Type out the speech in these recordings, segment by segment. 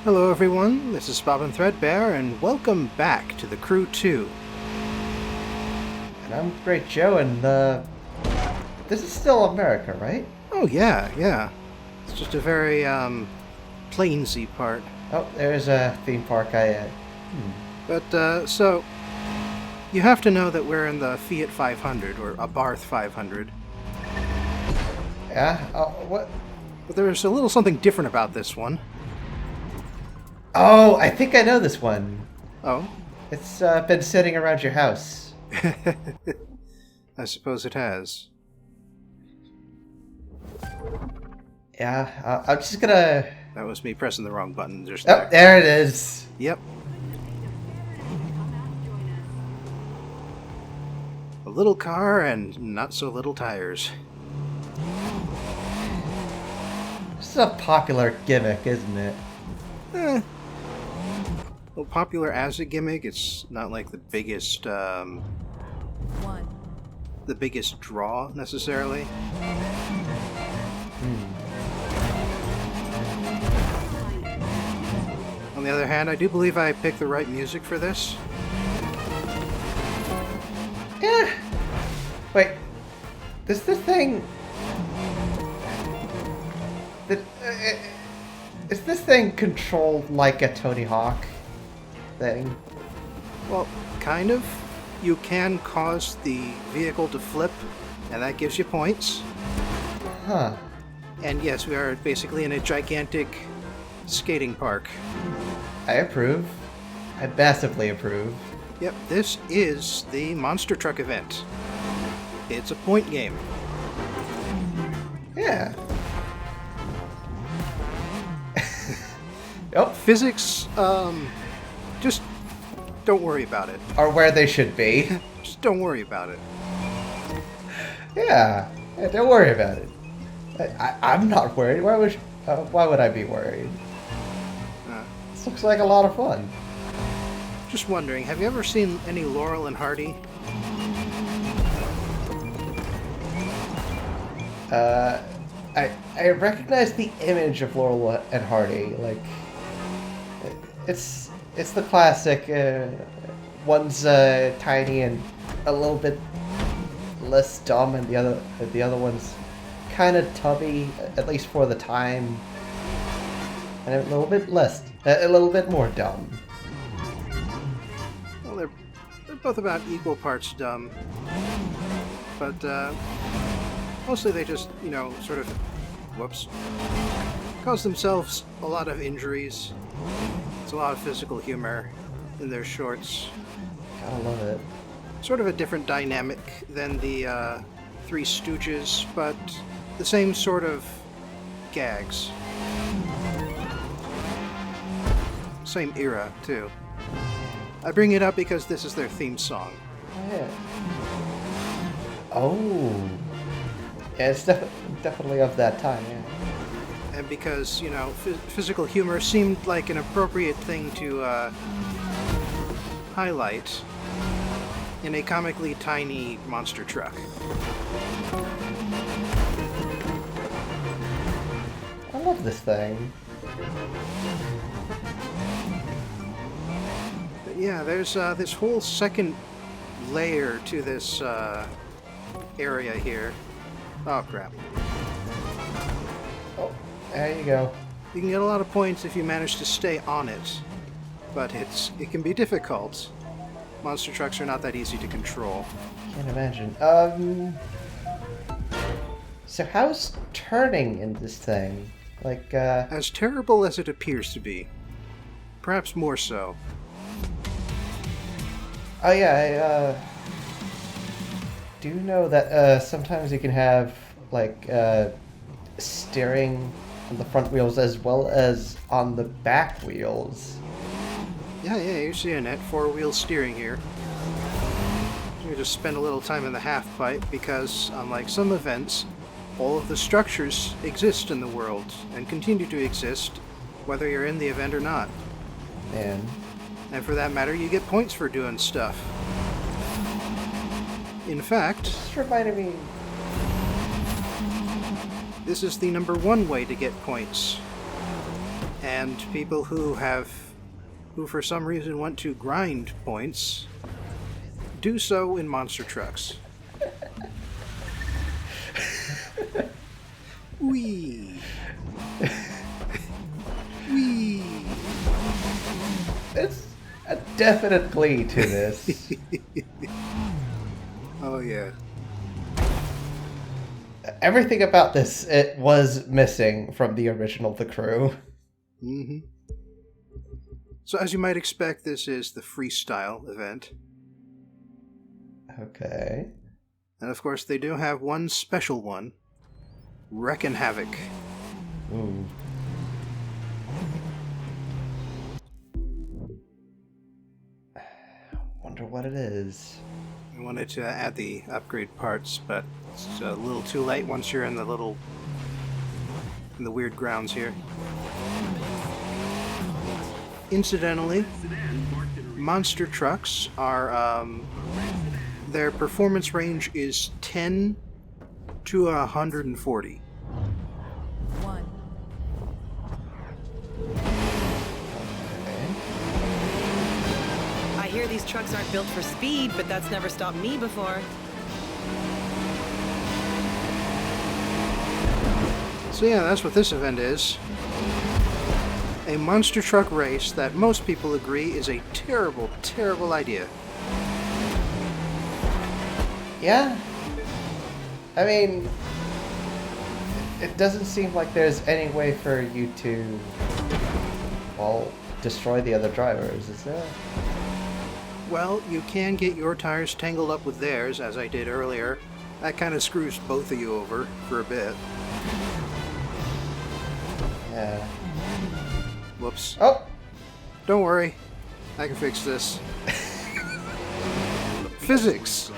Hello everyone, this is Bob and Threadbare, and welcome back to The Crew 2. And I'm Great Joe, and this is still America, right? Oh yeah. It's just a very, plainsy part. Oh, there's a theme park But, so, you have to know that we're in the Fiat 500, or a Barth 500. Yeah? Oh, what? But there's a little something different about this one. Oh, I think I know this one. Oh? It's been sitting around your house. I suppose it has. Yeah, I'm just gonna... That was me pressing the wrong button just Oh, there. there it is. Yep. A little car and not so little tires. This is a popular gimmick, isn't it? Well, popular as a gimmick, it's not like the biggest, the biggest draw, necessarily. On the other hand, I do believe I picked the right music for this. Yeah. Wait. Does this thing... Is this thing controlled like a Tony Hawk thing? Well, kind of. You can cause the vehicle to flip, and that gives you points. Huh. And yes, we are basically in a gigantic skating park. I approve. I massively approve. Yep, this is the Monster Truck event. It's a point game. Yeah. Yep. Physics, just don't worry about it. Are where they should be. Just don't worry about it. Yeah, don't worry about it. I'm not worried. Why would I be worried? This looks like a lot of fun. Just wondering, have you ever seen any Laurel and Hardy? I recognize the image of Laurel and Hardy. Like, it's the classic. One's tiny and a little bit less dumb, and the other one's kind of tubby, at least for the time, and a little bit more dumb. Well, they're both about equal parts dumb, but mostly they just, sort of, cause themselves a lot of injuries. It's a lot of physical humor in their shorts. Gotta love it. Sort of a different dynamic than the Three Stooges, but the same sort of gags. Same era, too. I bring it up because this is their theme song. Yeah. Oh. Yeah, it's definitely of that time, yeah. And because, physical humor seemed like an appropriate thing to highlight in a comically tiny monster truck. I love this thing. But yeah, there's this whole second layer to this area here. Oh crap. Oh, there you go. You can get a lot of points if you manage to stay on it, but it can be difficult. Monster trucks are not that easy to control. Can't imagine. So how's turning in this thing? Like, As terrible as it appears to be. Perhaps more so. Oh yeah, I do know that sometimes you can have like steering on the front wheels as well as on the back wheels. Yeah, you see a net four-wheel steering here. You just spend a little time in the half pipe because, unlike some events, all of the structures exist in the world and continue to exist whether you're in the event or not. Man. And for that matter, you get points for doing stuff. In fact, This reminded me... this is the number one way to get points. And And people who for some reason want to grind points, do so in monster trucks. Wee. Wee. There's a definite glee to this. Oh yeah. Everything about this, it was missing from the original The Crew. Mm-hmm. So as you might expect, this is the freestyle event. Okay. And of course, they do have one special one. Wreckin' Havoc. Ooh. Wonder what it is. I wanted to add the upgrade parts, but it's a little too late once you're in the weird grounds here. Incidentally, monster trucks are, their performance range is 10 to 140. I hear these trucks aren't built for speed, but that's never stopped me before. So yeah, that's what this event is. A monster truck race that most people agree is a terrible, terrible idea. Yeah. I mean, it doesn't seem like there's any way for you to, well, destroy the other drivers, is there? Well, you can get your tires tangled up with theirs, as I did earlier. That kind of screws both of you over for a bit. Yeah. Whoops. Oh! Don't worry. I can fix this. Physics.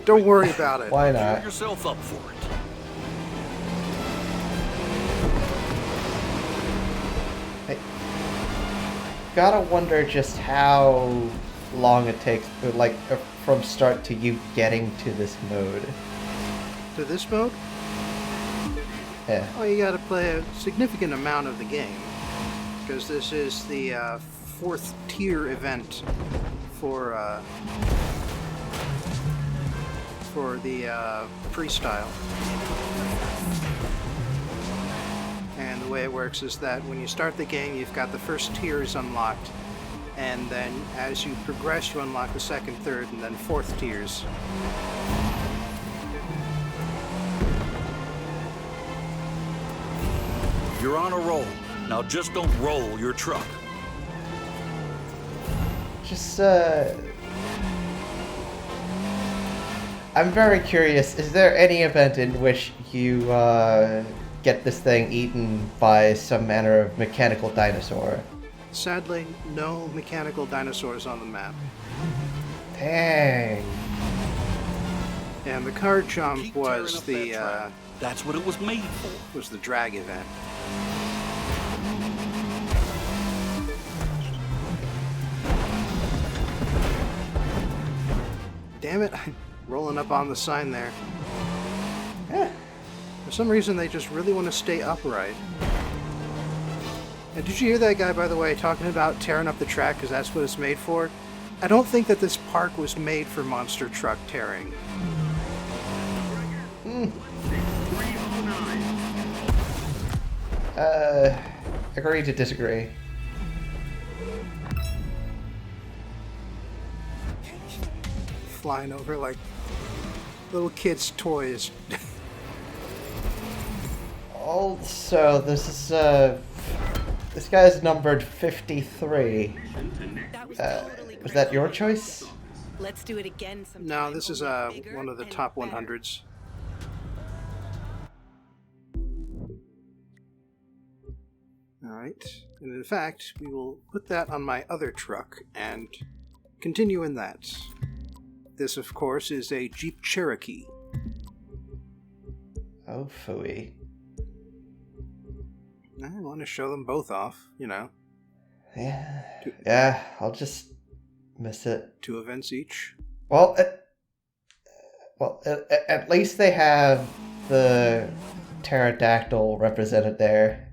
Don't worry about it. Why not? Gear yourself up for it. Hey. Gotta wonder just how long it takes, like, from start to you getting to this mode. To this mode? Yeah. Oh, you gotta play a significant amount of the game. Because this is the 4th tier event for the freestyle. And the way it works is that when you start the game, you've got the first tiers unlocked, and then as you progress, you unlock the 2nd, 3rd, and then 4th tiers. You're on a roll. Now just don't roll your truck. Just, I'm very curious, is there any event in which you, get this thing eaten by some manner of mechanical dinosaur? Sadly, no mechanical dinosaurs on the map. Dang. And the car jump Keep was tearing up that track. That's what it was made for. was the drag event. Damn it, I'm rolling up on the sign there. Yeah. For some reason, they just really want to stay upright. And did you hear that guy, by the way, talking about tearing up the track because that's what it's made for? I don't think that this park was made for monster truck tearing. Agree to disagree. Flying over like little kids' toys. Also, this is, this guy's numbered 53. Was that your choice? Let's do it again sometime. No, this is Bigger one of the and top better. 100s. Alright, and in fact, we will put that on my other truck and continue in that. This, of course, is a Jeep Cherokee. Oh, phooey. I want to show them both off, you know. Yeah. Yeah, I'll just miss it. 2 events each. Well, at least they have the pterodactyl represented there.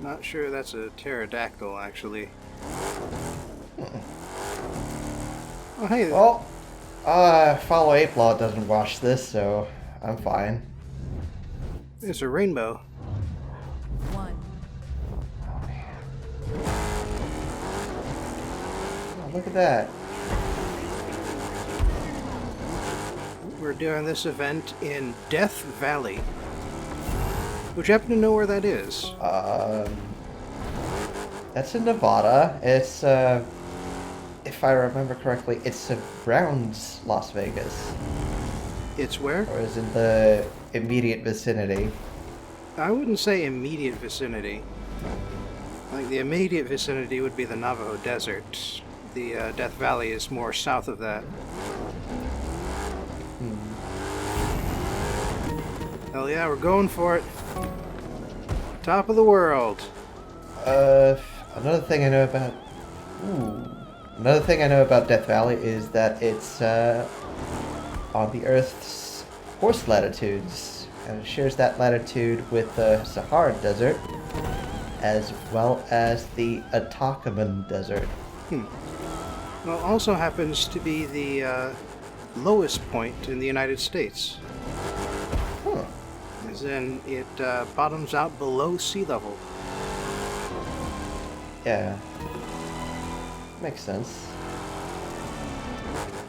Not sure that's a pterodactyl, actually. Oh, hey. Well, follow ape law doesn't wash this, so I'm fine. There's a rainbow. One. Oh, look at that. We're doing this event in Death Valley. Would you happen to know where that is? That's in Nevada. It's, if I remember correctly, it's around Las Vegas. It's where? Or is in the immediate vicinity. I wouldn't say immediate vicinity. Like, the immediate vicinity would be the Navajo Desert. The Death Valley is more south of that. Hell yeah, we're going for it. Top of the world. Another thing I know about... Another thing I know about Death Valley is that it's on the Earth's horse latitudes, and it shares that latitude with the Sahara Desert, as well as the Atacama Desert. Well, also happens to be the lowest point in the United States. Huh. As in, it bottoms out below sea level. Yeah. Makes sense.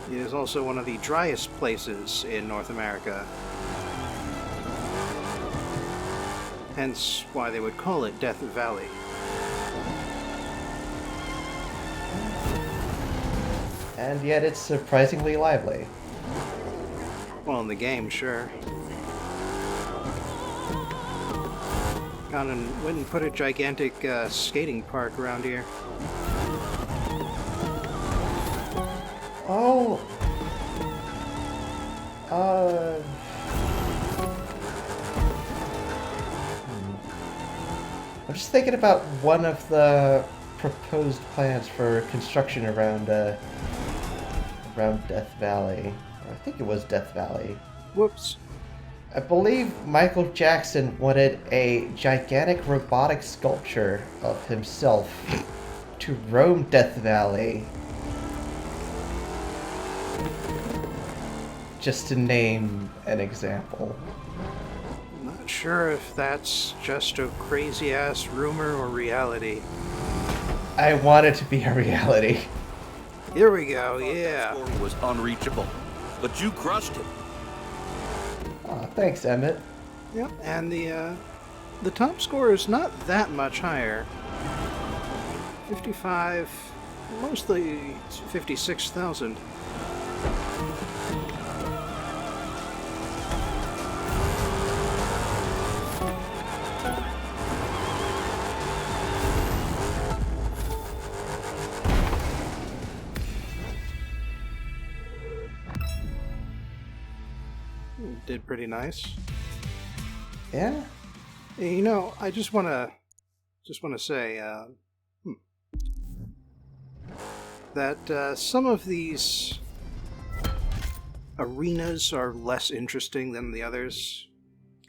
It is also one of the driest places in North America. Hence why they would call it Death Valley. And yet it's surprisingly lively. Well, in the game, sure. Gone and went and put a gigantic skating park around here. Oh. I'm just thinking about one of the proposed plans for construction around Death Valley. I think it was Death Valley. Whoops. I believe Michael Jackson wanted a gigantic robotic sculpture of himself to roam Death Valley. Just to name an example. Not sure if that's just a crazy-ass rumor or reality. I want it to be a reality. Here we go, yeah. That score was unreachable, but you crushed it. Aw, thanks, Emmett. Yep, and the top score is not that much higher. 55, mostly 56,000. Did pretty nice. Yeah? You know, I just wanna say that some of these arenas are less interesting than the others.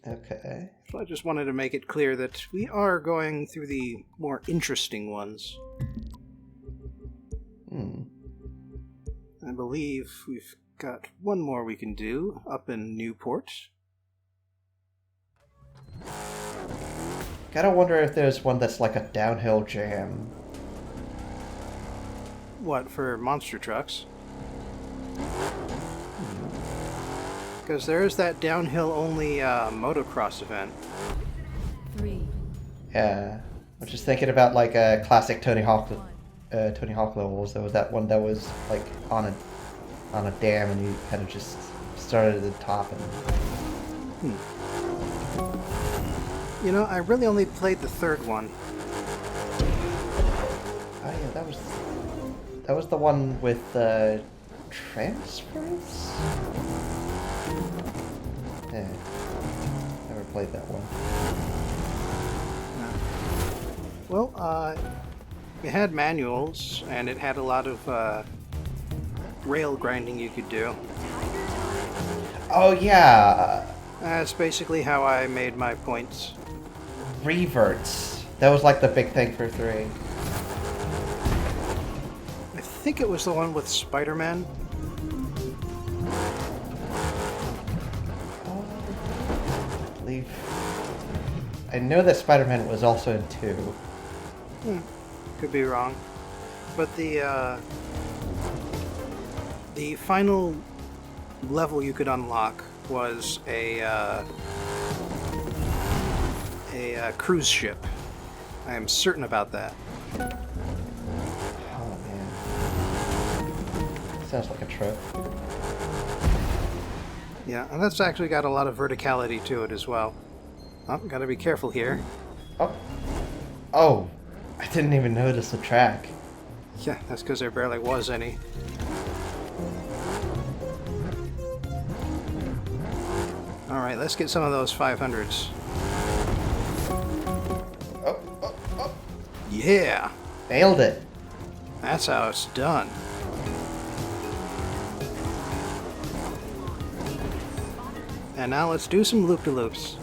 Okay. So I just wanted to make it clear that we are going through the more interesting ones. I believe we've got one more we can do up in Newport. Gotta wonder if there's one that's like a downhill jam. What, for monster trucks? Because there is that downhill-only motocross event. 3. Yeah. I'm just thinking about like a classic Tony Hawk levels. There was that one that was like on a dam, and you kind of just started at the top and... You know, I really only played the third one. Oh yeah, that was the one with transfers? Yeah. Never played that one. Well, it had manuals, and it had a lot of rail grinding you could do. Oh yeah, That's basically how I made my points. reverts. That was like the big thing for 3. I think it was the one with Spider-Man. I believe. I know that Spider-Man was also in 2. Could be wrong. But the final level you could unlock was a cruise ship. I am certain about that. Oh man. Sounds like a trip. Yeah, and that's actually got a lot of verticality to it as well. Oh, gotta be careful here. Oh, I didn't even notice the track. Yeah, that's because there barely was any. Alright, let's get some of those 500s. Oh. Yeah! Nailed it. That's how it's done. And now let's do some loop-de-loops.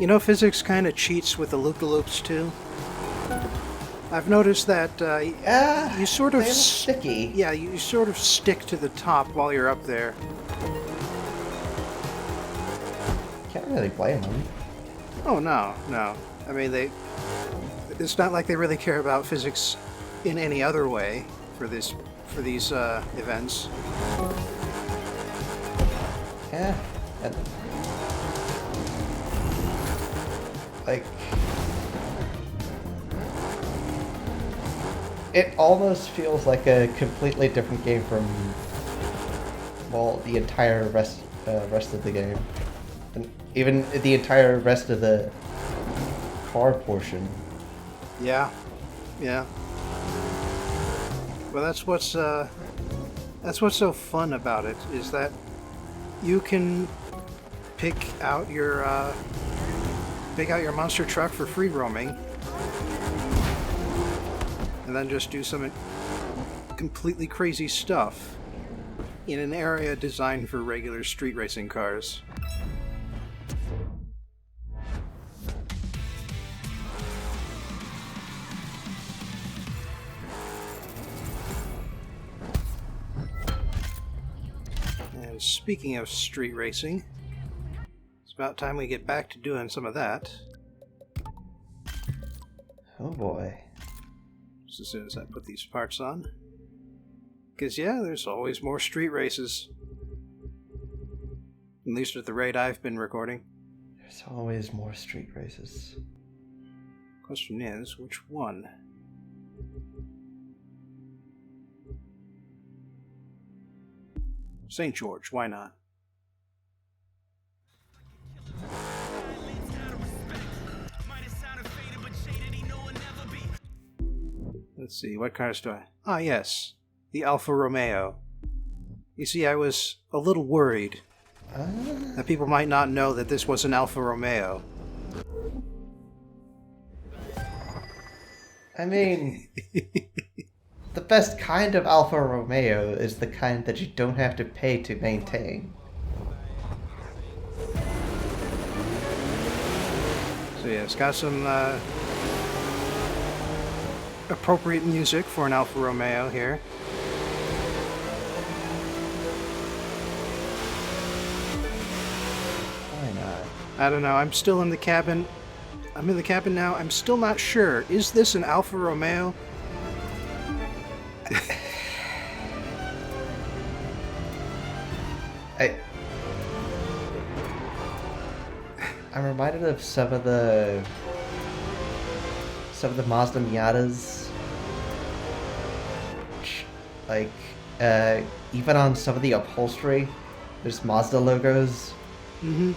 You know, physics kind of cheats with the loop-de-loops too. I've noticed that you sort of they're sticky. Yeah, you sort of stick to the top while you're up there. Can't really blame them. Oh no. I mean, it's not like they really care about physics in any other way for these events. Yeah. And, like, it almost feels like a completely different game from, well, the entire rest of the game, and even the entire rest of the car portion. Yeah. Well, that's what's so fun about it, is that you can pick out your monster truck for free roaming, and then just do some completely crazy stuff in an area designed for regular street racing cars. And speaking of street racing, it's about time we get back to doing some of that. Oh boy. Just as soon as I put these parts on. Because, yeah, there's always more street races. At least at the rate I've been recording. There's always more street races. Question is, which one? St. George, why not? Let's see, what cars do I... Ah, yes, the Alfa Romeo. You see, I was a little worried that people might not know that this was an Alfa Romeo. I mean, the best kind of Alfa Romeo is the kind that you don't have to pay to maintain. So yeah, it's got some appropriate music for an Alfa Romeo here. Why not? I don't know, I'm still in the cabin. I'm in the cabin now. I'm still not sure. Is this an Alfa Romeo? I'm reminded of some of the Mazda Miatas. Like, even on some of the upholstery, there's Mazda logos. Mm-hmm.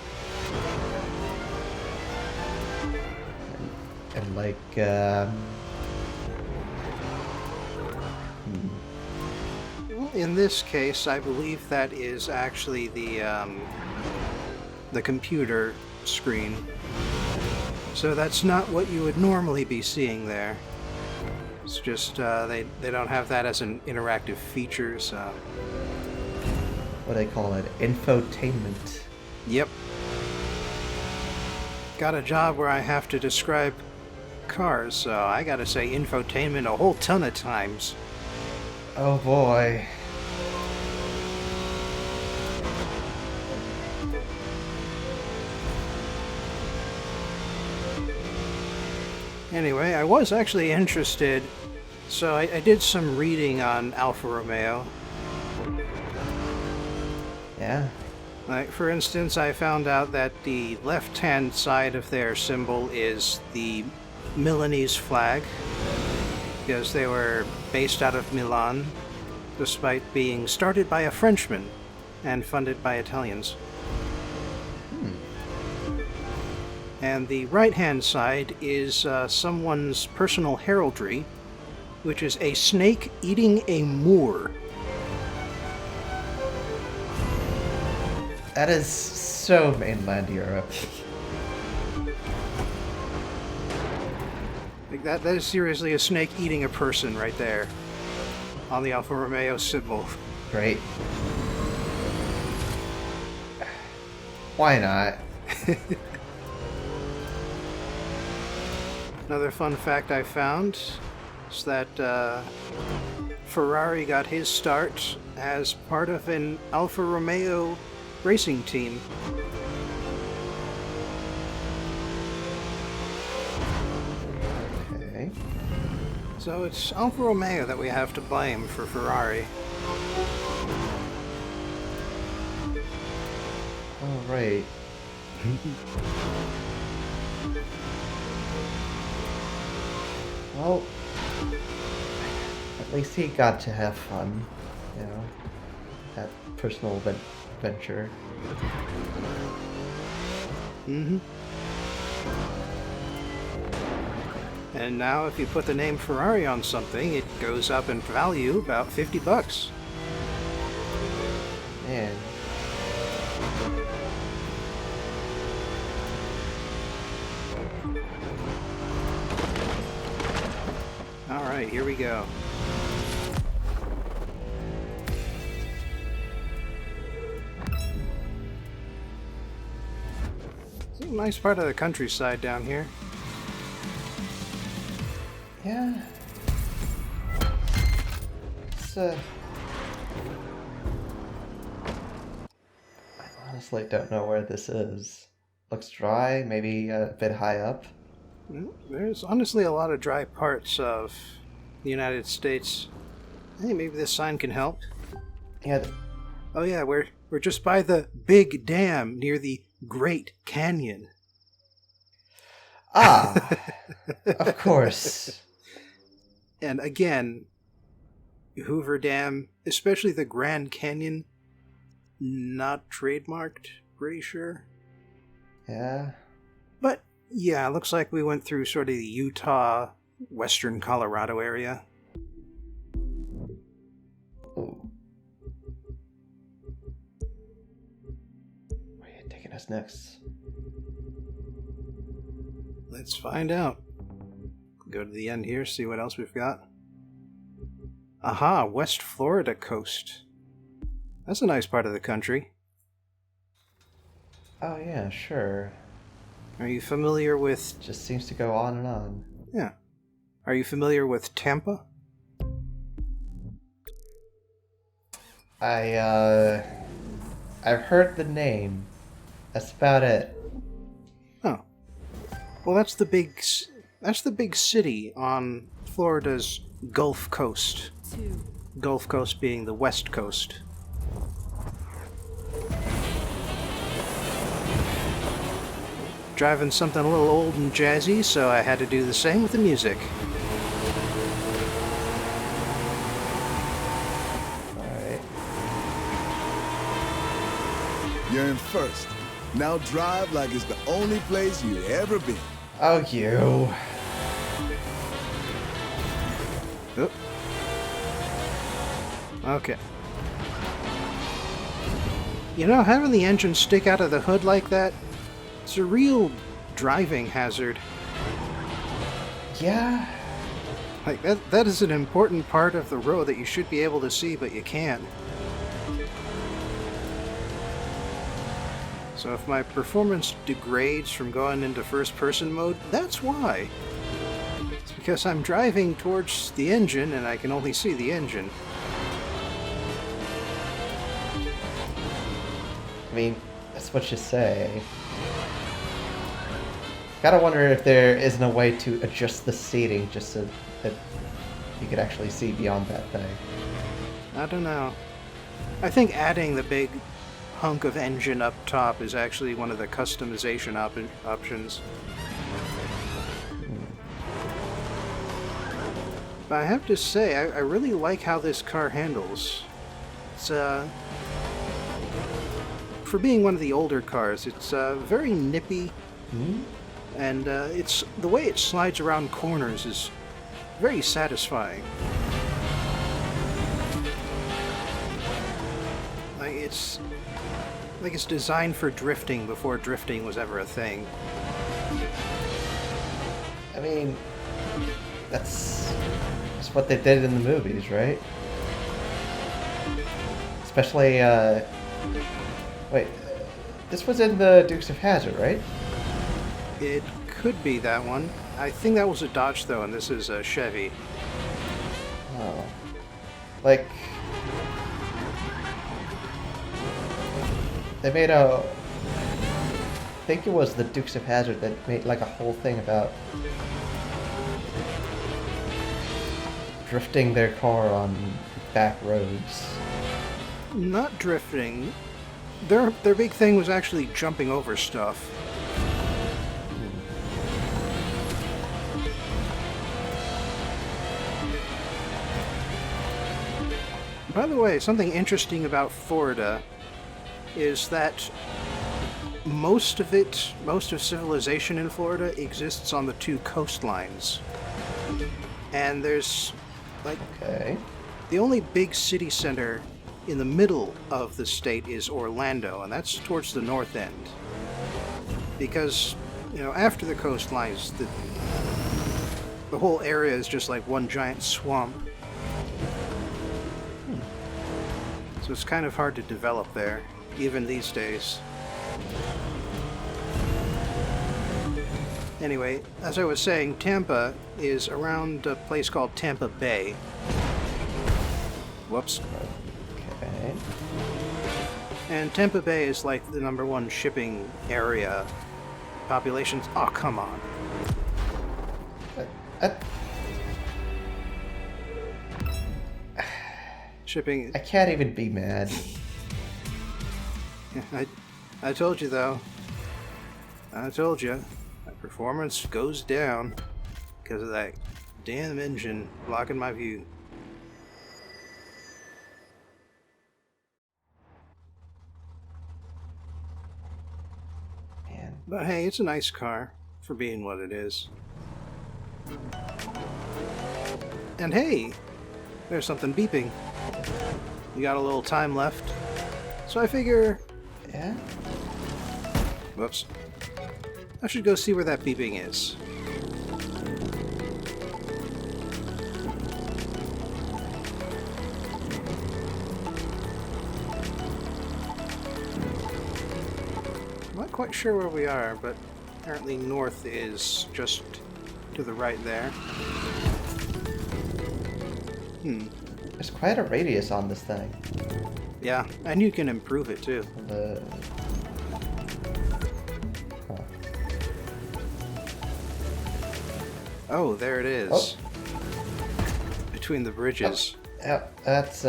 And like, In this case, I believe that is actually the computer screen. So that's not what you would normally be seeing there. It's just they don't have that as an interactive feature, so... What do they call it? Infotainment. Yep. Got a job where I have to describe cars, so I gotta say infotainment a whole ton of times. Oh boy. Anyway, I was actually interested, so I did some reading on Alfa Romeo. Yeah. Like, for instance, I found out that the left-hand side of their symbol is the Milanese flag, because they were based out of Milan, despite being started by a Frenchman and funded by Italians. And the right-hand side is someone's personal heraldry, which is a snake eating a Moor. That is so mainland Europe. Like that is seriously a snake eating a person right there on the Alfa Romeo symbol. Great. Why not? Another fun fact I found is that Ferrari got his start as part of an Alfa Romeo racing team. Okay. So it's Alfa Romeo that we have to blame for Ferrari. All right. Well, at least he got to have fun, you know, that personal venture. Mm-hmm. And now if you put the name Ferrari on something, it goes up in value about $50. Man. Alright, here we go. It's a nice part of the countryside down here. Yeah. It's, I honestly don't know where this is. Looks dry, maybe a bit high up. There's honestly a lot of dry parts of the United States. Hey, maybe this sign can help. Yeah. Oh yeah, we're just by the big dam near the Great Canyon. Ah, of course. And again, Hoover Dam, especially the Grand Canyon, not trademarked, pretty sure. Yeah. But yeah, it looks like we went through sort of the Utah, western Colorado area. Ooh. Where are you taking us next? Let's find out. Go to the end here, see what else we've got. Aha, West Florida coast. That's a nice part of the country. Oh yeah, sure. Are you familiar with... Just seems to go on and on. Yeah. Are you familiar with Tampa? I've heard the name. That's about it. Oh. Well, that's the big city on Florida's Gulf Coast. 2, Gulf Coast being the West Coast. Driving something a little old and jazzy, so I had to do the same with the music. Alright. You're in first. Now drive like it's the only place you've ever been. Oh, you. Oop. Okay. You know, having the engine stick out of the hood like that, it's a real driving hazard. Yeah. Like, that is an important part of the road that you should be able to see, but you can't. So if my performance degrades from going into first-person mode, that's why. Because I'm driving towards the engine and I can only see the engine. I mean, that's what you say. Gotta wonder if there isn't a way to adjust the seating just so that you could actually see beyond that thing. I don't know. I think adding the big hunk of engine up top is actually one of the customization options. But I have to say, I really like how this car handles. It's, for being one of the older cars, it's very nippy. And it's the way it slides around corners is very satisfying. Like it's designed for drifting before drifting was ever a thing. I mean, that's what they did in the movies, right? Especially, wait, this was in the Dukes of Hazzard, right? It could be that one. I think that was a Dodge though, and this is a Chevy. Oh. Like, they made I think it was the Dukes of Hazzard that made like a whole thing about drifting their car on back roads. Not drifting. Their big thing was actually jumping over stuff. By the way, something interesting about Florida is that most of civilization in Florida exists on the two coastlines. And there's, like, Okay. the only big city center in the middle of the state is Orlando, and that's towards the north end. Because, after the coastlines, the whole area is just like one giant swamp. So it's kind of hard to develop there, even these days. Anyway, as I was saying, Tampa is around a place called Tampa Bay. Whoops. Okay. And Tampa Bay is like the #1 shipping area. Populations... Oh, come on. Shipping... I can't even be mad. I told you, though. I told you. My performance goes down because of that damn engine blocking my view. Man. But hey, it's a nice car for being what it is. And hey, there's something beeping. We got a little time left, so I figure... Yeah? Whoops. I should go see where that beeping is. I'm not quite sure where we are, but apparently north is just to the right there. There's quite a radius on this thing. Yeah, and you can improve it too. Huh. Oh, there it is. Oh. Between the bridges. Yeah, that's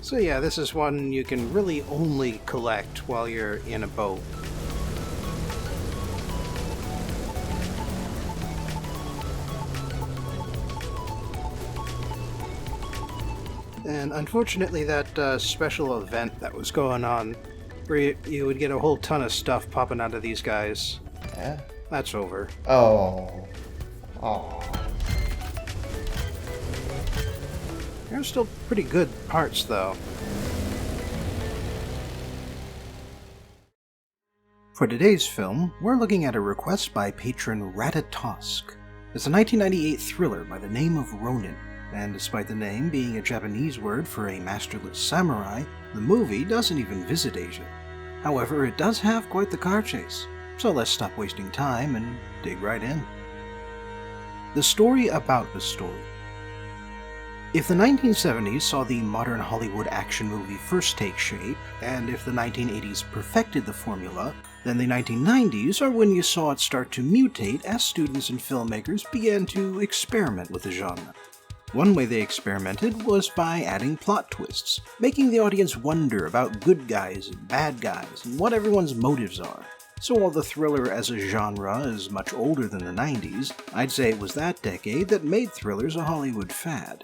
So yeah, this is one you can really only collect while you're in a boat. And unfortunately that special event that was going on, where you would get a whole ton of stuff popping out of these guys, yeah. that's over. Oh. There's still pretty good parts though. For today's film, we're looking at a request by patron Ratatosk. It's a 1998 thriller by the name of Ronin. And despite the name being a Japanese word for a masterless samurai, the movie doesn't even visit Asia. However, it does have quite the car chase. So let's stop wasting time and dig right in. The story about the story. If the 1970s saw the modern Hollywood action movie first take shape, and if the 1980s perfected the formula, then the 1990s are when you saw it start to mutate as students and filmmakers began to experiment with the genre. One way they experimented was by adding plot twists, making the audience wonder about good guys and bad guys and what everyone's motives are. So while the thriller as a genre is much older than the 90s, I'd say it was that decade that made thrillers a Hollywood fad.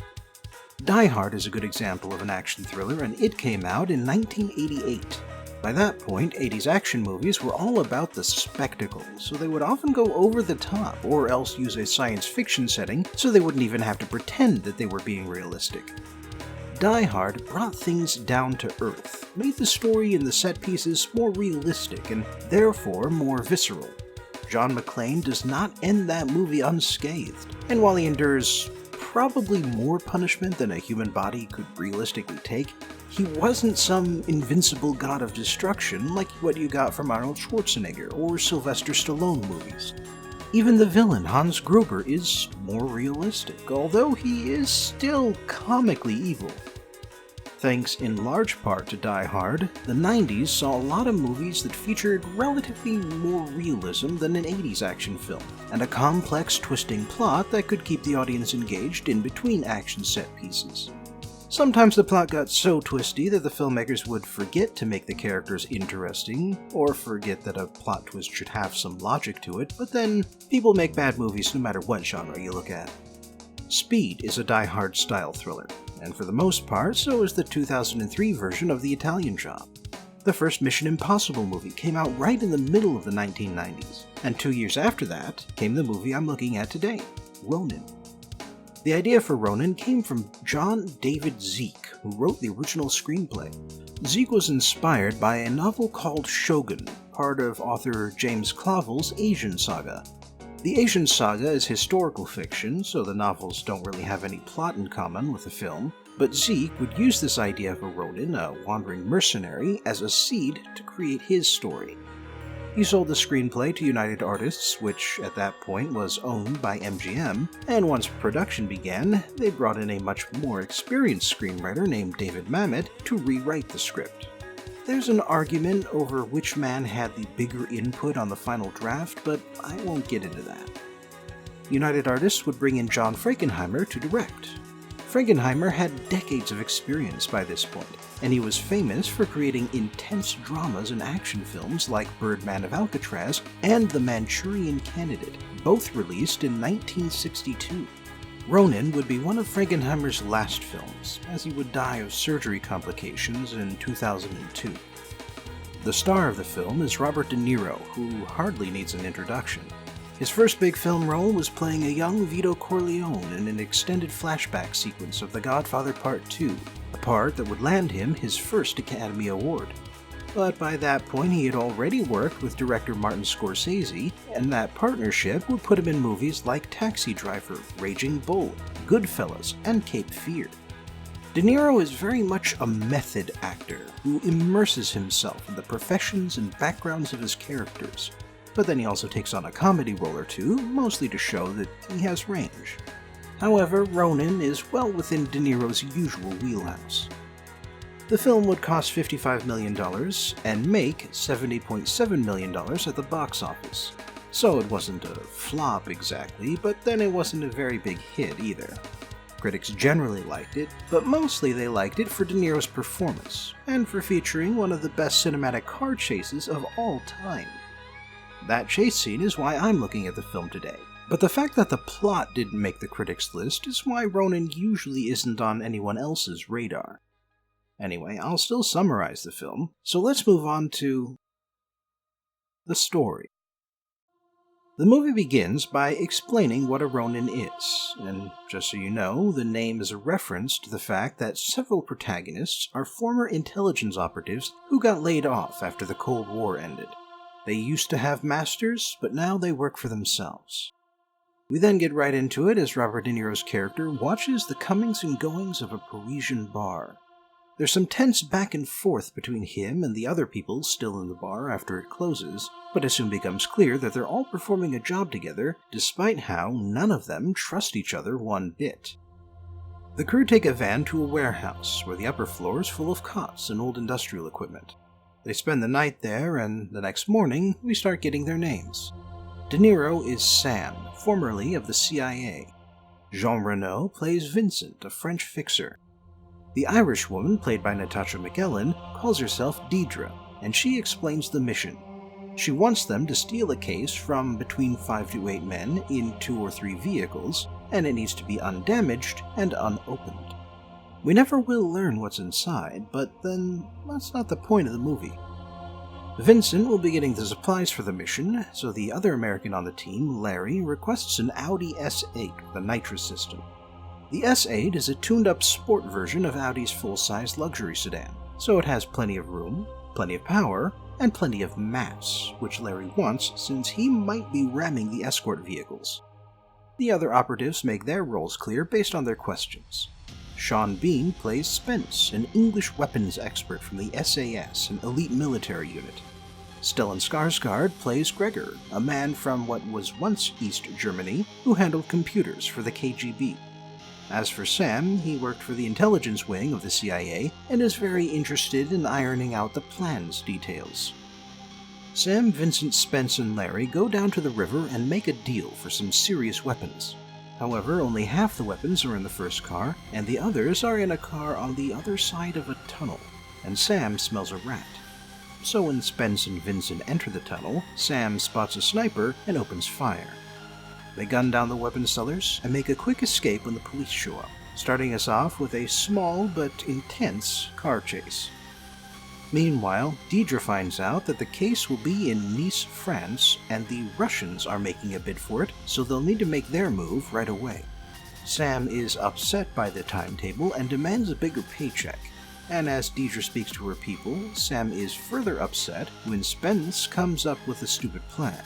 Die Hard is a good example of an action thriller, and it came out in 1988. By that point, 80s action movies were all about the spectacle, so they would often go over the top, or else use a science fiction setting so they wouldn't even have to pretend that they were being realistic. Die Hard brought things down to earth, made the story and the set pieces more realistic and therefore more visceral. John McClane does not end that movie unscathed, and while he endures probably more punishment than a human body could realistically take, he wasn't some invincible god of destruction like what you got from Arnold Schwarzenegger or Sylvester Stallone movies. Even the villain, Hans Gruber, is more realistic, although he is still comically evil. Thanks in large part to Die Hard, the 90s saw a lot of movies that featured relatively more realism than an 80s action film, and a complex twisting plot that could keep the audience engaged in between action set pieces. Sometimes the plot got so twisty that the filmmakers would forget to make the characters interesting, or forget that a plot twist should have some logic to it, but then people make bad movies no matter what genre you look at. Speed is a Die Hard style thriller, and for the most part, so is the 2003 version of The Italian Job. The first Mission Impossible movie came out right in the middle of the 1990s, and 2 years after that came the movie I'm looking at today, Ronin. The idea for Ronin came from John David Zeke, who wrote the original screenplay. Zeke was inspired by a novel called Shogun, part of author James Clavell's Asian Saga. The Asian Saga is historical fiction, so the novels don't really have any plot in common with the film, but Zeke would use this idea for Ronin, a wandering mercenary, as a seed to create his story. He sold the screenplay to United Artists, which at that point was owned by MGM, and once production began, they brought in a much more experienced screenwriter named David Mamet to rewrite the script. There's an argument over which man had the bigger input on the final draft, but I won't get into that. United Artists would bring in John Frankenheimer to direct. Frankenheimer had decades of experience by this point, and he was famous for creating intense dramas and action films like Birdman of Alcatraz and The Manchurian Candidate, both released in 1962. Ronin would be one of Frankenheimer's last films, as he would die of surgery complications in 2002. The star of the film is Robert De Niro, who hardly needs an introduction. His first big film role was playing a young Vito Corleone in an extended flashback sequence of The Godfather Part 2, a part that would land him his first Academy Award. But by that point he had already worked with director Martin Scorsese, and that partnership would put him in movies like Taxi Driver, Raging Bull, Goodfellas, and Cape Fear. De Niro is very much a method actor who immerses himself in the professions and backgrounds of his characters. But then he also takes on a comedy role or two, mostly to show that he has range. However, Ronin is well within De Niro's usual wheelhouse. The film would cost $55 million and make $70.7 million at the box office. So it wasn't a flop exactly, but then it wasn't a very big hit either. Critics generally liked it, but mostly they liked it for De Niro's performance, and for featuring one of the best cinematic car chases of all time. That chase scene is why I'm looking at the film today. But the fact that the plot didn't make the critics' list is why Ronin usually isn't on anyone else's radar. Anyway, I'll still summarize the film, so let's move on to the story. The movie begins by explaining what a Ronin is, and just so you know, the name is a reference to the fact that several protagonists are former intelligence operatives who got laid off after the Cold War ended. They used to have masters, but now they work for themselves. We then get right into it as Robert De Niro's character watches the comings and goings of a Parisian bar. There's some tense back and forth between him and the other people still in the bar after it closes, but it soon becomes clear that they're all performing a job together, despite how none of them trust each other one bit. The crew take a van to a warehouse, where the upper floor is full of cots and old industrial equipment. They spend the night there, and the next morning, we start getting their names. De Niro is Sam, formerly of the CIA. Jean Reno plays Vincent, a French fixer. The Irish woman, played by Natasha McElhone, calls herself Deidre, and she explains the mission. She wants them to steal a case from between 5 to 8 men in 2 or 3 vehicles, and it needs to be undamaged and unopened. We never will learn what's inside, but then that's not the point of the movie. Vincent will be getting the supplies for the mission, so the other American on the team, Larry, requests an Audi S8 with a nitrous system. The S8 is a tuned-up sport version of Audi's full-size luxury sedan, so it has plenty of room, plenty of power, and plenty of mass, which Larry wants since he might be ramming the escort vehicles. The other operatives make their roles clear based on their questions. Sean Bean plays Spence, an English weapons expert from the SAS, an elite military unit. Stellan Skarsgård plays Gregor, a man from what was once East Germany who handled computers for the KGB. As for Sam, he worked for the intelligence wing of the CIA and is very interested in ironing out the plan's details. Sam, Vincent, Spence, and Larry go down to the river and make a deal for some serious weapons. However, only half the weapons are in the first car, and the others are in a car on the other side of a tunnel, and Sam smells a rat. So when Spence and Vincent enter the tunnel, Sam spots a sniper and opens fire. They gun down the weapon sellers and make a quick escape when the police show up, starting us off with a small but intense car chase. Meanwhile, Deidre finds out that the case will be in Nice, France, and the Russians are making a bid for it, so they'll need to make their move right away. Sam is upset by the timetable and demands a bigger paycheck, and as Deidre speaks to her people, Sam is further upset when Spence comes up with a stupid plan.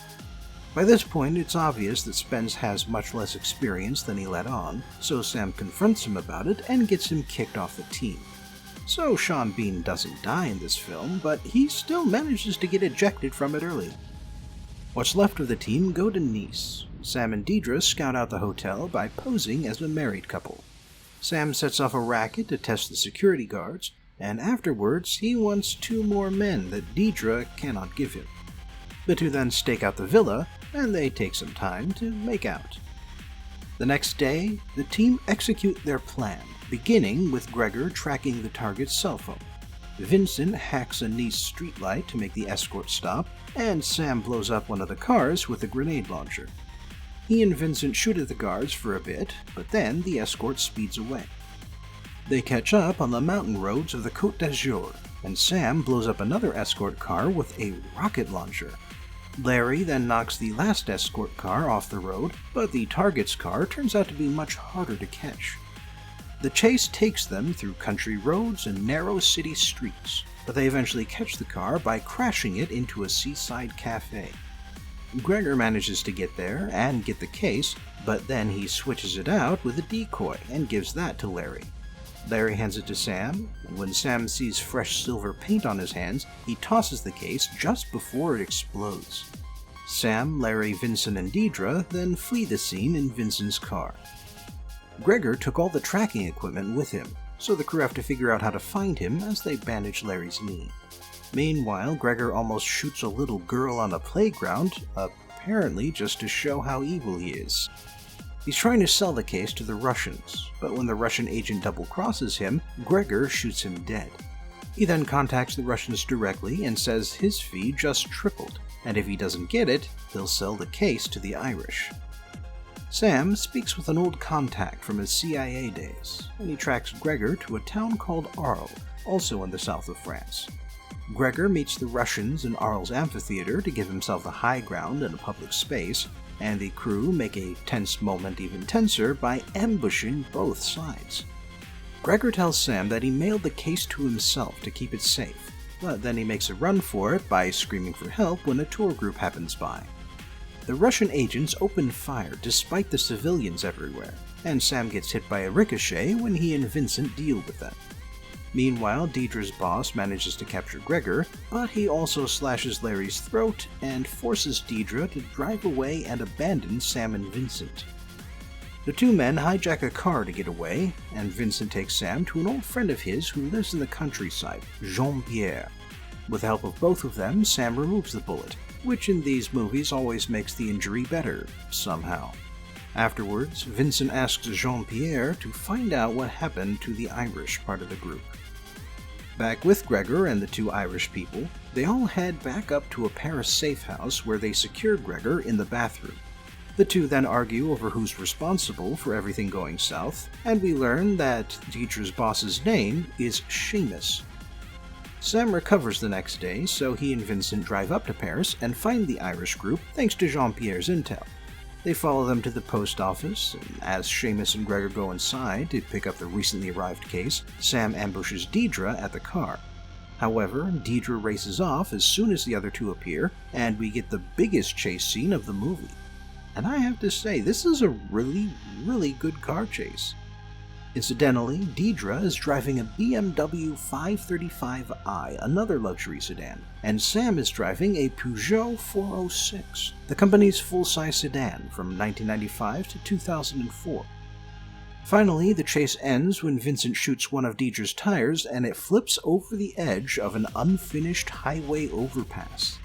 By this point, it's obvious that Spence has much less experience than he let on, so Sam confronts him about it and gets him kicked off the team. So Sean Bean doesn't die in this film, but he still manages to get ejected from it early. What's left of the team go to Nice. Sam and Deidre scout out the hotel by posing as a married couple. Sam sets off a racket to test the security guards, and afterwards he wants 2 more men that Deidre cannot give him. The two then stake out the villa, and they take some time to make out. The next day, the team execute their plan, beginning with Gregor tracking the target's cell phone. Vincent hacks a Nice streetlight to make the escort stop, and Sam blows up one of the cars with a grenade launcher. He and Vincent shoot at the guards for a bit, but then the escort speeds away. They catch up on the mountain roads of the Côte d'Azur, and Sam blows up another escort car with a rocket launcher. Larry then knocks the last escort car off the road, but the target's car turns out to be much harder to catch. The chase takes them through country roads and narrow city streets, but they eventually catch the car by crashing it into a seaside cafe. Gregor manages to get there and get the case, but then he switches it out with a decoy and gives that to Larry. Larry hands it to Sam, and when Sam sees fresh silver paint on his hands, he tosses the case just before it explodes. Sam, Larry, Vincent, and Deidre then flee the scene in Vincent's car. Gregor took all the tracking equipment with him, so the crew have to figure out how to find him as they bandage Larry's knee. Meanwhile, Gregor almost shoots a little girl on a playground, apparently just to show how evil he is. He's trying to sell the case to the Russians, but when the Russian agent double-crosses him, Gregor shoots him dead. He then contacts the Russians directly and says his fee just tripled, and if he doesn't get it, he'll sell the case to the Irish. Sam speaks with an old contact from his CIA days, and he tracks Gregor to a town called Arles, also in the south of France. Gregor meets the Russians in Arles Amphitheater to give himself the high ground in a public space, and the crew make a tense moment even tenser by ambushing both sides. Gregor tells Sam that he mailed the case to himself to keep it safe, but then he makes a run for it by screaming for help when a tour group happens by. The Russian agents open fire despite the civilians everywhere, and Sam gets hit by a ricochet when he and Vincent deal with them. Meanwhile, Deidre's boss manages to capture Gregor, but he also slashes Larry's throat and forces Deidre to drive away and abandon Sam and Vincent. The two men hijack a car to get away, and Vincent takes Sam to an old friend of his who lives in the countryside, Jean-Pierre. With the help of both of them, Sam removes the bullet, which in these movies always makes the injury better, somehow. Afterwards, Vincent asks Jean-Pierre to find out what happened to the Irish part of the group. Back with Gregor and the two Irish people, they all head back up to a Paris safe house where they secure Gregor in the bathroom. The two then argue over who's responsible for everything going south, and we learn that Deidre's boss's name is Seamus. Sam recovers the next day, so he and Vincent drive up to Paris and find the Irish group thanks to Jean-Pierre's intel. They follow them to the post office, and as Seamus and Gregor go inside to pick up the recently arrived case, Sam ambushes Deidre at the car. However, Deidre races off as soon as the other two appear, and we get the biggest chase scene of the movie. And I have to say, this is a really, really good car chase. Incidentally, Deidre is driving a BMW 535i, another luxury sedan, and Sam is driving a Peugeot 406, the company's full-size sedan from 1995 to 2004. Finally, the chase ends when Vincent shoots one of Deidre's tires and it flips over the edge of an unfinished highway overpass.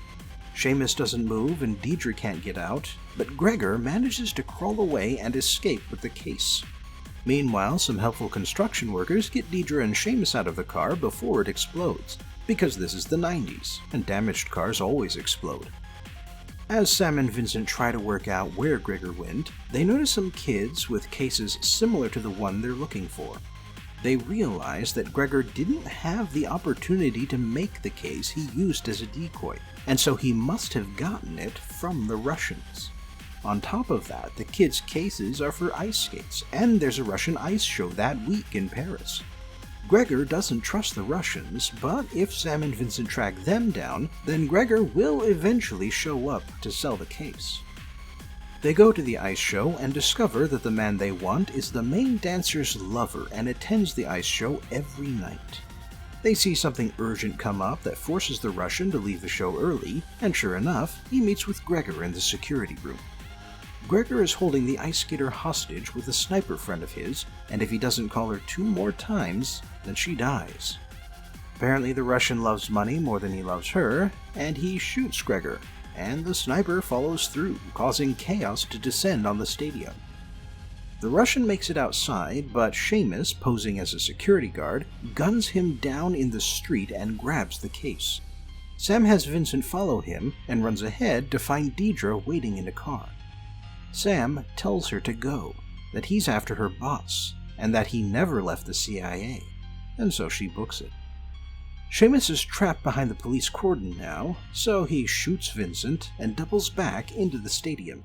Seamus doesn't move and Deidre can't get out, but Gregor manages to crawl away and escape with the case. Meanwhile, some helpful construction workers get Deidre and Seamus out of the car before it explodes, because this is the 90s, and damaged cars always explode. As Sam and Vincent try to work out where Gregor went, they notice some kids with cases similar to the one they're looking for. They realize that Gregor didn't have the opportunity to make the case he used as a decoy, and so he must have gotten it from the Russians. On top of that, the kids' cases are for ice skates, and there's a Russian ice show that week in Paris. Gregor doesn't trust the Russians, but if Sam and Vincent track them down, then Gregor will eventually show up to sell the case. They go to the ice show and discover that the man they want is the main dancer's lover and attends the ice show every night. They see something urgent come up that forces the Russian to leave the show early, and sure enough, he meets with Gregor in the security room. Gregor is holding the ice skater hostage with a sniper friend of his, and if he doesn't call her 2 more times, then she dies. Apparently the Russian loves money more than he loves her, and he shoots Gregor, and the sniper follows through, causing chaos to descend on the stadium. The Russian makes it outside, but Seamus, posing as a security guard, guns him down in the street and grabs the case. Sam has Vincent follow him and runs ahead to find Deidre waiting in a car. Sam tells her to go, that he's after her boss, and that he never left the CIA, and so she books it. Seamus is trapped behind the police cordon now, so he shoots Vincent and doubles back into the stadium.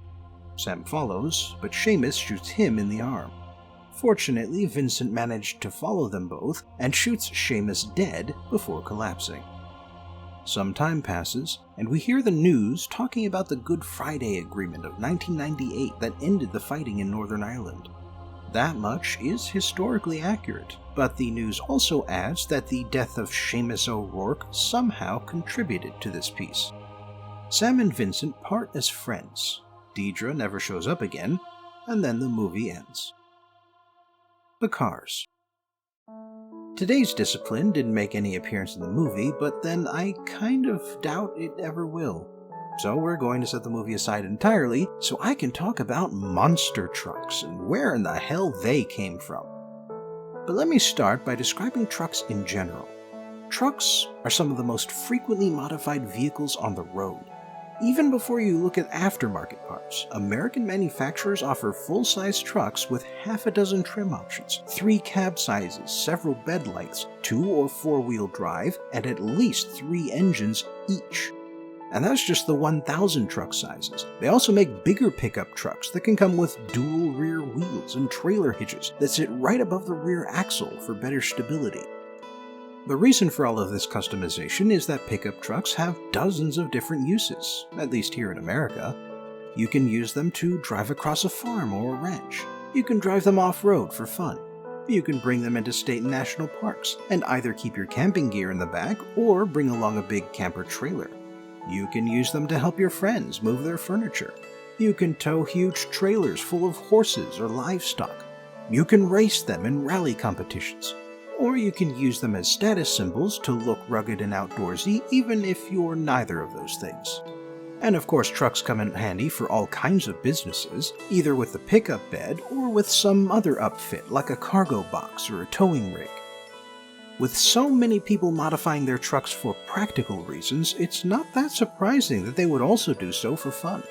Sam follows, but Seamus shoots him in the arm. Fortunately, Vincent managed to follow them both and shoots Seamus dead before collapsing. Some time passes, and we hear the news talking about the Good Friday Agreement of 1998 that ended the fighting in Northern Ireland. That much is historically accurate, but the news also adds that the death of Seamus O'Rourke somehow contributed to this peace. Sam and Vincent part as friends. Deidre never shows up again, and then the movie ends. The cars. Today's discipline didn't make any appearance in the movie, but then I kind of doubt it ever will. So we're going to set the movie aside entirely so I can talk about monster trucks and where in the hell they came from. But let me start by describing trucks in general. Trucks are some of the most frequently modified vehicles on the road. Even before you look at aftermarket parts, American manufacturers offer full-size trucks with half a dozen trim options, 3 cab sizes, several bed lengths, 2 or 4-wheel drive, and at least 3 engines each. And that's just the 1,000 truck sizes. They also make bigger pickup trucks that can come with dual rear wheels and trailer hitches that sit right above the rear axle for better stability. The reason for all of this customization is that pickup trucks have dozens of different uses, at least here in America. You can use them to drive across a farm or a ranch. You can drive them off-road for fun. You can bring them into state and national parks, and either keep your camping gear in the back or bring along a big camper trailer. You can use them to help your friends move their furniture. You can tow huge trailers full of horses or livestock. You can race them in rally competitions. Or you can use them as status symbols to look rugged and outdoorsy, even if you're neither of those things. And of course, trucks come in handy for all kinds of businesses, either with the pickup bed or with some other upfit like a cargo box or a towing rig. With so many people modifying their trucks for practical reasons, it's not that surprising that they would also do so for fun.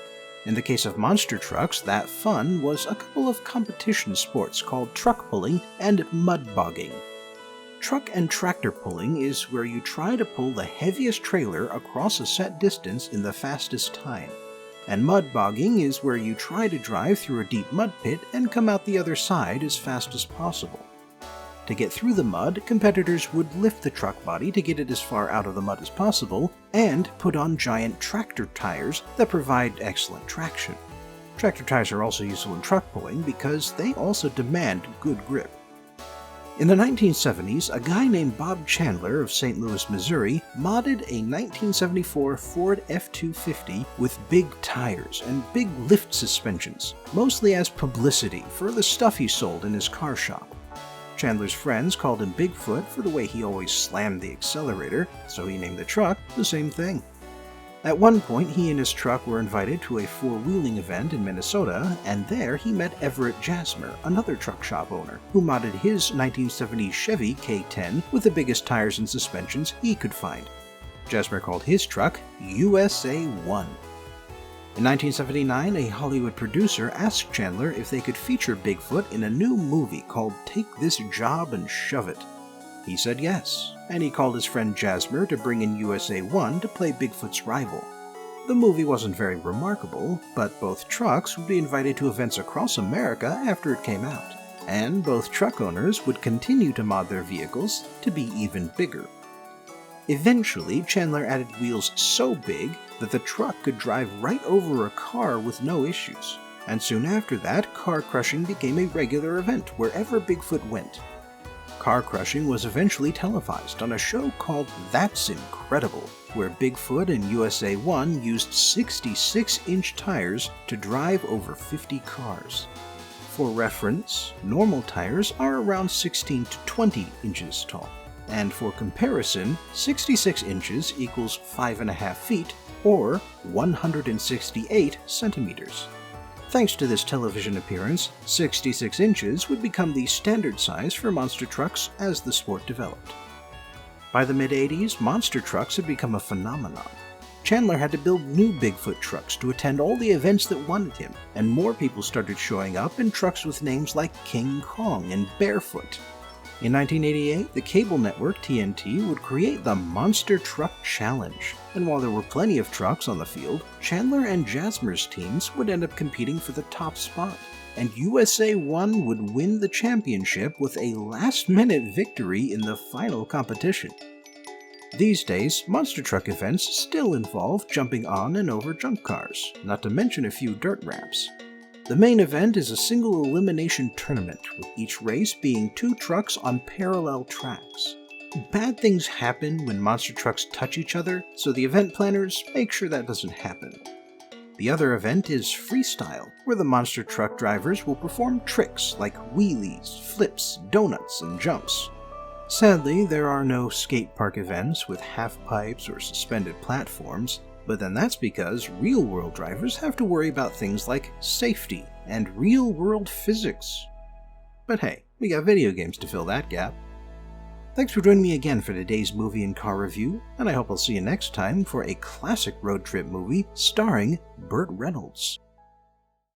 In the case of monster trucks, that fun was a couple of competition sports called truck pulling and mud bogging. Truck and tractor pulling is where you try to pull the heaviest trailer across a set distance in the fastest time. And mud bogging is where you try to drive through a deep mud pit and come out the other side as fast as possible. To get through the mud, competitors would lift the truck body to get it as far out of the mud as possible, and put on giant tractor tires that provide excellent traction. Tractor tires are also useful in truck pulling because they also demand good grip. In the 1970s, a guy named Bob Chandler of St. Louis, Missouri, modded a 1974 Ford F-250 with big tires and big lift suspensions, mostly as publicity for the stuff he sold in his car shop. Chandler's friends called him Bigfoot for the way he always slammed the accelerator, so he named the truck the same thing. At one point, he and his truck were invited to a four-wheeling event in Minnesota, and there he met Everett Jasmer, another truck shop owner, who modded his 1970 Chevy K10 with the biggest tires and suspensions he could find. Jasmer called his truck USA 1. In 1979, a Hollywood producer asked Chandler if they could feature Bigfoot in a new movie called Take This Job and Shove It. He said yes, and he called his friend Jasmer to bring in USA 1 to play Bigfoot's rival. The movie wasn't very remarkable, but both trucks would be invited to events across America after it came out, and both truck owners would continue to mod their vehicles to be even bigger. Eventually, Chandler added wheels so big that the truck could drive right over a car with no issues, and soon after that, car crushing became a regular event wherever Bigfoot went. Car crushing was eventually televised on a show called That's Incredible, where Bigfoot and USA 1 used 66-inch tires to drive over 50 cars. For reference, normal tires are around 16 to 20 inches tall. And for comparison, 66 inches equals 5.5 feet, or 168 centimeters. Thanks to this television appearance, 66 inches would become the standard size for monster trucks as the sport developed. By the mid-80s, monster trucks had become a phenomenon. Chandler had to build new Bigfoot trucks to attend all the events that wanted him, and more people started showing up in trucks with names like King Kong and Barefoot. In 1988, the cable network TNT would create the Monster Truck Challenge, and while there were plenty of trucks on the field, Chandler and Jasmer's teams would end up competing for the top spot, and USA 1 would win the championship with a last-minute victory in the final competition. These days, monster truck events still involve jumping on and over junk cars, not to mention a few dirt ramps. The main event is a single elimination tournament, with each race being 2 trucks on parallel tracks. Bad things happen when monster trucks touch each other, so the event planners make sure that doesn't happen. The other event is freestyle, where the monster truck drivers will perform tricks like wheelies, flips, donuts, and jumps. Sadly, there are no skate park events with half pipes or suspended platforms, but then that's because real-world drivers have to worry about things like safety and real-world physics. But hey, we got video games to fill that gap. Thanks for joining me again for today's movie and car review, and I hope I'll see you next time for a classic road trip movie starring Burt Reynolds.